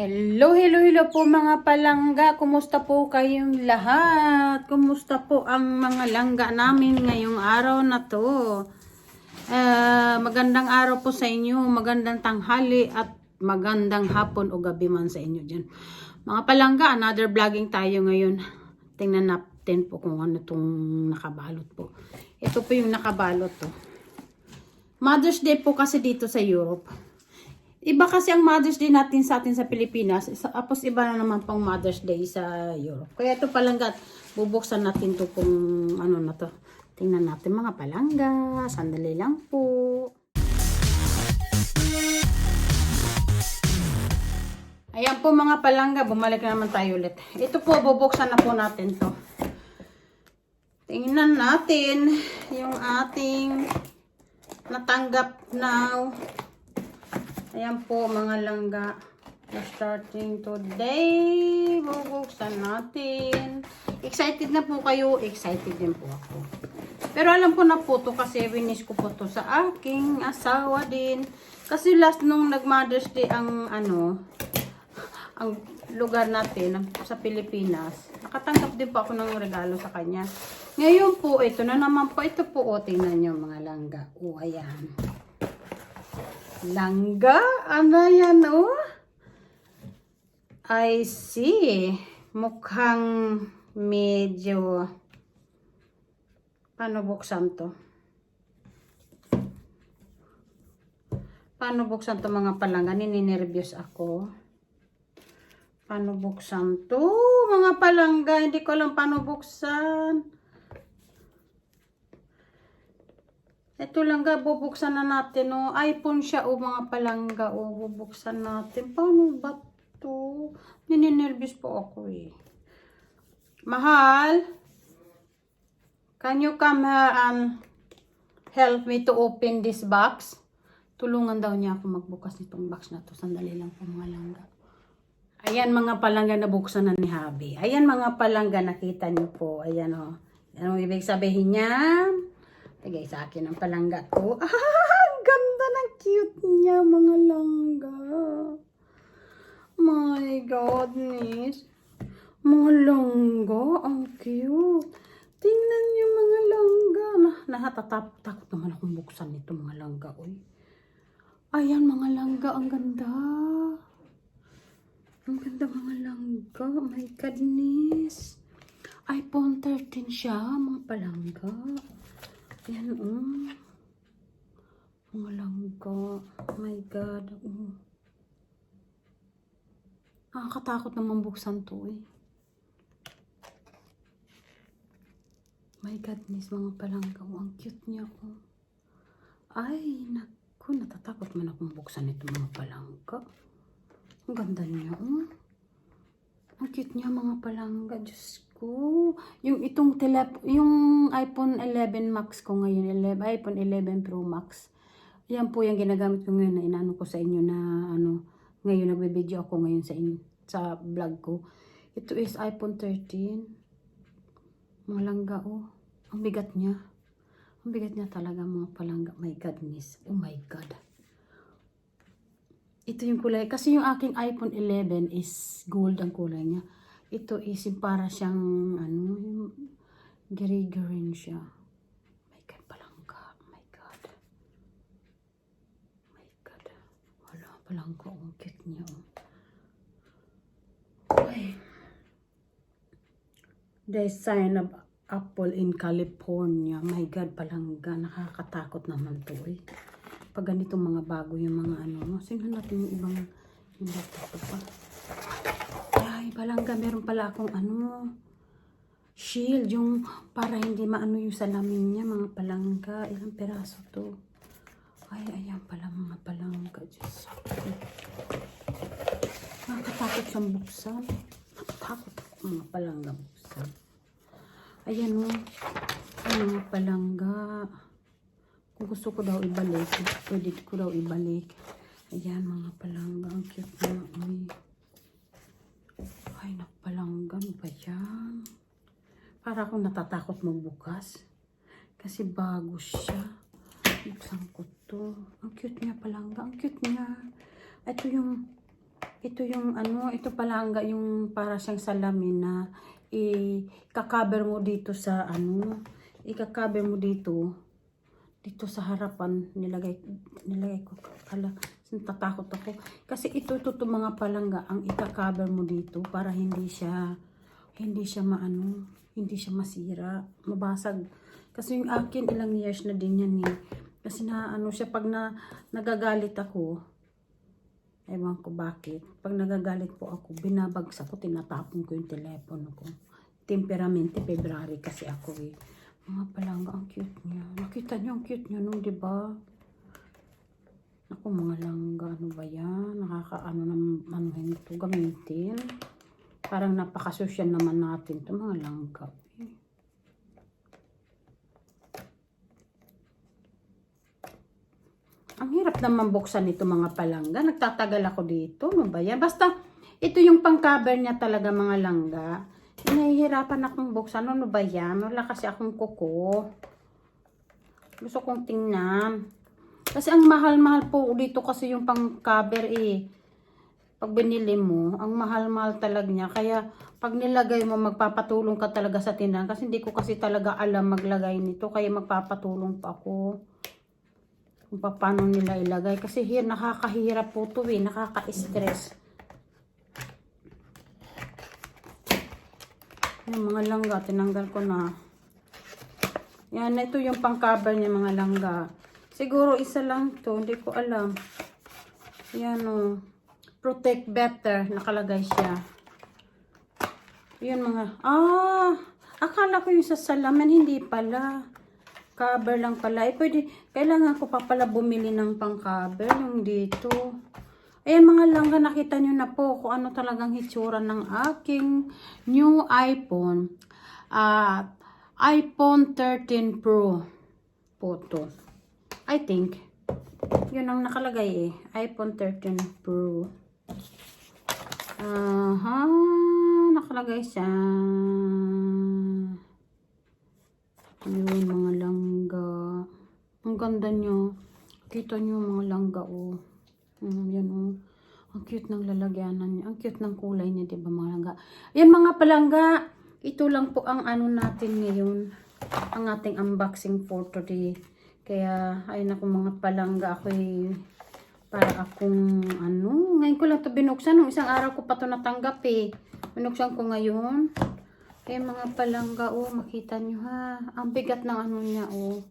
Hello, hello, hello po mga palangga. Kumusta po kayong lahat? Kumusta po ang mga langga namin ngayong araw na to? Magandang araw po sa inyo, magandang tanghali at magandang hapon o gabi man sa inyo dyan. Mga palangga, another vlogging tayo ngayon. Tingnan natin po kung ano itong nakabalot po. Ito po yung nakabalot to. Mother's Day po kasi dito sa Europe. Iba kasi ang Mother's Day natin sa Pilipinas. Tapos iba na naman pang Mother's Day sa Europe. Kaya ito palangga, bubuksan natin to kung ano na to. Tingnan natin mga palangga. Sandali lang po. Ayan po mga palangga, bumalik na naman tayo ulit. Ito po, bubuksan na po natin to. Tingnan natin yung ating natanggap now. Ayan po mga langga. Starting today. Bubuksan natin. Excited na po kayo. Excited din po ako. Pero alam ko na po to kasi winis ko po to sa aking asawa din. Kasi last nung nag-Mother's Day ang ang lugar natin sa Pilipinas. Nakatanggap din po ako ng regalo sa kanya. Ngayon po, ito na naman po. Ito po, o, tingnan nyo mga langga. O, ayan. Langga? Ano yan, oh? I see. Mukhang medyo... Paano buksan to? Paano buksan to mga palangga? Nininervyos ako. Paano buksan to? Mga palangga, hindi ko alam paano buksan. Ito langga, bubuksan na natin, oh. iPhone siya, oh, mga palangga, oh. Bubuksan natin. Paano ba to? Nininervyos po ako, eh. Mahal, can you come here and help me to open this box? Tulungan daw niya ako magbukas nitong box na to. Sandali lang po mga langga. Ayan mga palangga, nabuksan na ni Habi. Ayan mga palangga, nakita niyo po. Ayan, oh. Anong ibig sabihin niya? Tagay sa akin ang palangga ko. Ang ganda ng cute niya, mga langga. My goodness. Mga langga, ang cute. Tingnan niyo mga langga. Takot naman akong buksan nito mga langga. Uy. Ayan mga langga, ang ganda. Ang ganda mga langga. Oh my goodness. iPhone 13 siya, mga palangga. Ayan, oh. Mga langga. Oh my God. Oh. Nakakatakot naman buksan to, eh. My goodness, mga palangga. Oh, ang cute niya, oh. Ay, naku, natatakot man akong buksan ito, mga palangga. Ang ganda niya, oh. Ang cute niya, mga palangga. Diyos ko. Yung iPhone 11 Max ko ngayon, iPhone 11 Pro Max. Yan po yung ginagamit ko ngayon na inaano ko sa inyo na ngayon nagbe-video ako ngayon sa vlog ko. Ito is iPhone 13. Mga langga, oh. Ang bigat niya. Ang bigat niya talaga, mga palangga. My goodness. Oh my God. Ito yung kulay. Kasi yung aking iPhone 11 is gold ang kulay niya. Ito is yung para siyang, yung gray-green siya. My God, palangga. My God. My God. Wala, palangga. Ang cute niya. Okay. The sign of apple in California. My God, palangga. Nakakatakot naman to, eh. Pag ganitong mga bago yung mga sino natin yung ibang hindi ito pa. Ay, palangga, meron pala akong shield, yung para hindi maano yung salamin niya, mga palangga. Ilang peraso to? Ay, ayan pala mga palangga. Diyos. Nakakatakot siyang buksan. Nakatakot mga palangga buksan. Ayan, oh. Ay, mga palangga. Kung gusto ko daw ibalik, pwede ko daw ibalik. Ayan, mga palangga. Ang cute na. Ay, napalangga. Ano ba yan? Para akong natatakot magbukas. Kasi bago siya. Buksan ko to. Ang cute niya, palangga. Ang cute niya. Ito yung ito yung ano, ito palangga yung para siyang salamin na i-cover mo dito sa ano, i-cover mo dito sa harapan, nilagay ko, natatakot ako. Kasi ito mga palangga ang i-cover mo dito para hindi siya maano, hindi siya masira, mabasag. Kasi yung akin ilang years na din yan eh. Kasi na ano siya pag nagagalit ako, ewan ko bakit, pag nagagalit po ako, binabagsak ko, tinatapon ko yung telepono ko. Temperamente February kasi ako eh. Mga palangga, ang cute niya. Nakita niyo ang cute niya nung, diba? Ako, mga langga, ano ba yan? Nakakaano naman ito gamitin. Parang napakasosyal naman natin ito, mga langga. Ang hirap naman buksan ito, mga palangga. Nagtatagal ako dito. Ano ba yan? Basta, ito yung pang-cover niya talaga, mga langga. Nahihirapan akong buksan. Ano ba yan? Wala kasi akong kuko. Gusto kong tingnan. Kasi ang mahal-mahal po dito kasi yung pang-cover eh. Pag binili mo, ang mahal-mahal talaga niya. Kaya pag nilagay mo, magpapatulong ka talaga sa tindahan. Kasi hindi ko kasi talaga alam maglagay nito. Kaya magpapatulong pa ako. Kung paano nila ilagay. Kasi nakakahirap po ito eh. Nakaka-stress. Yung mga langga, tinanggal ko na. Yan, ito yung pang-cover niya, mga langga. Siguro isa lang to, hindi ko alam. Yan o. Protect better, nakalagay siya. Yun mga, akala ko yung sa salamin, hindi pala. Cover lang pala. Pwede, kailangan ko pa pala bumili ng pang-cover, yung dito. Ayan mga langga, nakita nyo na po kung ano talagang hitsura ng aking new iPhone. iPhone 13 Pro po to. I think, yun ang nakalagay eh. iPhone 13 Pro. Nakalagay siya. Ayun mga langga. Ang ganda nyo. Kita nyo mga langga oh. Yan oh. Ang cute ng lalagyanan niya. Ang cute ng kulay niya, diba mga langga? Yan mga palangga. Ito lang po ang ano natin ngayon. Ang ating unboxing for today. Kaya, ayun ako mga palangga. Para akong ano. Ngayon ko lang ito binuksan. Nung isang araw ko pa ito natanggap eh. Binuksan ko ngayon. Kaya mga palangga oh. Makita nyo ha. Ang bigat ng ano niya oh.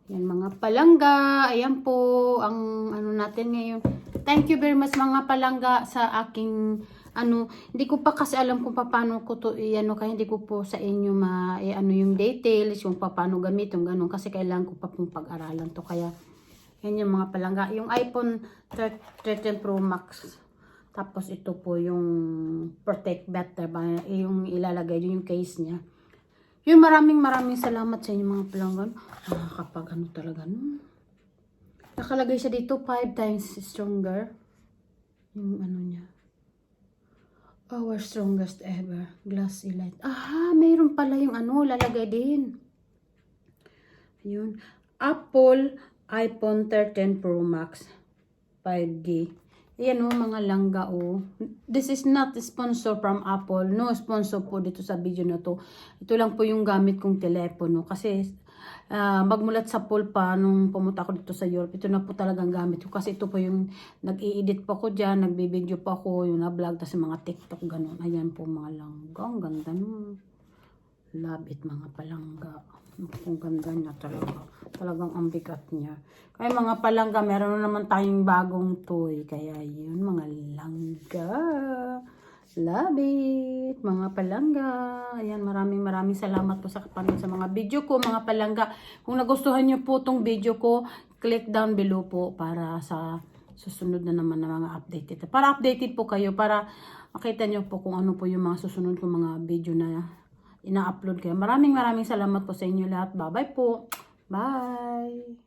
Yan mga palangga. Ayan po ang ano natin ngayon. Thank you very much mga palangga sa aking ano. Hindi ko pa kasi alam kung paano ko to ano, kaya hindi ko po sa inyo ano yung details, yung paano gamit, yung ganun. Kasi kailangan ko pa pong pag-aralan to. Kaya yan yung mga palangga. Yung iPhone 13 Pro Max. Tapos ito po yung Protect Better. Yung ilalagay yung case niya. Yung maraming salamat sa inyo mga palangga. Kapag ano talaga no. Nakalagay siya dito 5 times stronger. Yung ano niya. Our strongest ever. Glass Elite. Mayroon pala yung ano. Lalagay din. Yun. Apple iPhone 13 Pro Max 5G. Ayan o mga langga o. This is not sponsor from Apple. No sponsor po dito sa video na to. Ito lang po yung gamit kong telepono. Kasi magmulat sa pool pa nung pumunta ako dito sa Europe. Ito na po talagang gamit ko. Kasi ito po yung nag-i-edit pa ko dyan. Nagbibideo pa ako. Yung na-vlog. Tapos mga TikTok ganun. Ayan po mga langga. Ang ganda nung. Love it mga palangga. Ang ganda niya talaga. Talagang ang bigat niya. Kaya mga palangga, meron na naman tayong bagong toy. Kaya yun mga langga. Love it. Mga palangga. Ayan, maraming salamat po sa kapanood sa mga video ko, mga palangga. Kung nagustuhan niyo po tong video ko, click down below po para sa susunod na naman na mga updated. Para updated po kayo, para makita niyo po kung ano po yung mga susunod kong mga video na ina-upload kayo. Maraming salamat po sa inyo lahat. Bye-bye po. Bye!